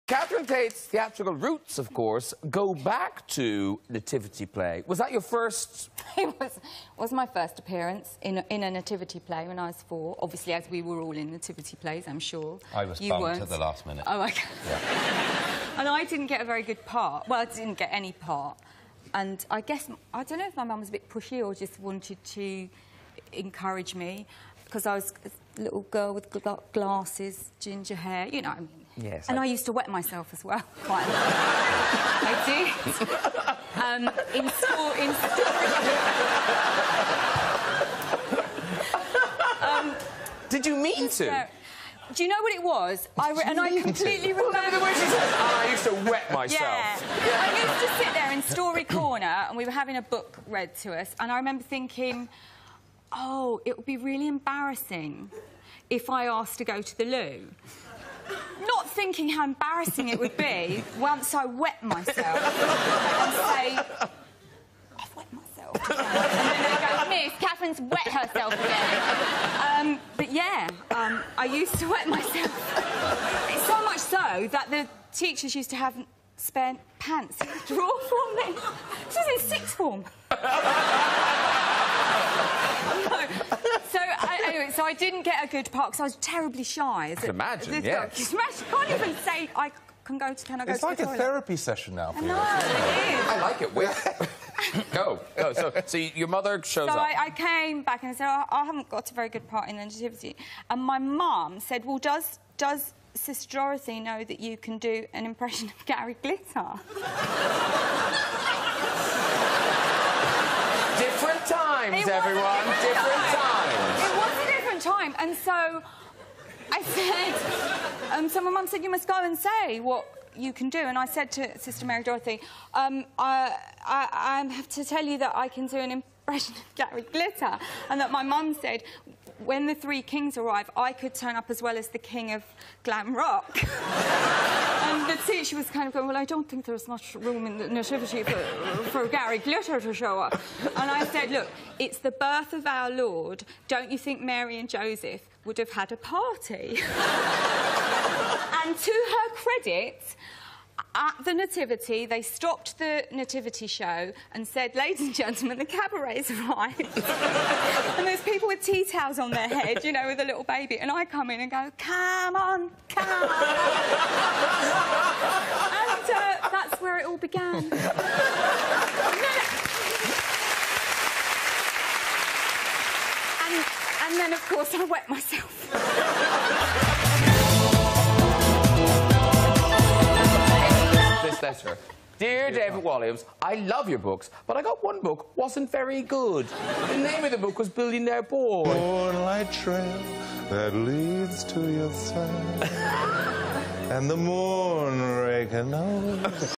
Catherine Tate's theatrical roots, of course, go back to Nativity play. Was that your first...? It was my first appearance in a Nativity play when I was 4. Obviously, as we were all in Nativity plays, I'm sure. I was bumped at the last minute. Oh, okay. Yeah. And I didn't get a very good part. Well, I didn't get any part. And I guess, I don't know if my mum was a bit pushy or just wanted to encourage me, because I was a little girl with glasses, ginger hair, you know what I mean. Yes. And I used to wet myself as well, quite a lot. I did. In story... Did you mean to? Do you know what it was? I completely remember... Well, the way she said, I used to wet myself. Yeah. I used to sit there in Story Corner and we were having a book read to us, and I remember thinking, oh, it would be really embarrassing if I asked to go to the loo. Not thinking how embarrassing it would be once I wet myself and say, I've wet myself. And then they go, Miss, Catherine's wet herself again. But yeah, I used to wet myself. It's so much so that the teachers used to have spare pants in the drawer for me. This was in sixth form. So I didn't get a good part because I was terribly shy. I can imagine, yes. I can't even say I can I go to the toilet. It's like a therapy session now for you. No, it is. I like it. Go. So your mother shows up. So I came back and said, oh, I haven't got a very good part in the Nativity. And my mum said, well, does Sister Dorothy know that you can do an impression of Gary Glitter? Different times, everyone. Different times. It was a different time. And so I said... so my mum said, you must go and say what you can do. And I said to Sister Mary Dorothy, I have to tell you that I can do an impression of Gary Glitter. And that my mum said, when the 3 kings arrive, I could turn up as well as the king of glam rock. And the teacher was kind of going, well, I don't think there's much room in the Nativity for Gary Glitter to show up. And I said, look, it's the birth of our Lord. Don't you think Mary and Joseph would have had a party? And to her credit, at the Nativity, they stopped the Nativity show and said, ladies and gentlemen, the cabaret's arrived. And there's people with tea towels on their head, you know, with a little baby. And I come in and go, come on, come on. And that's where it all began. And then, of course, I wet myself. Letter. Dear David Williams, I love your books, but I got one book wasn't very good. The name of the book was Billionaire Boy. Moonlight trail that leads to your side, and the moon raking out.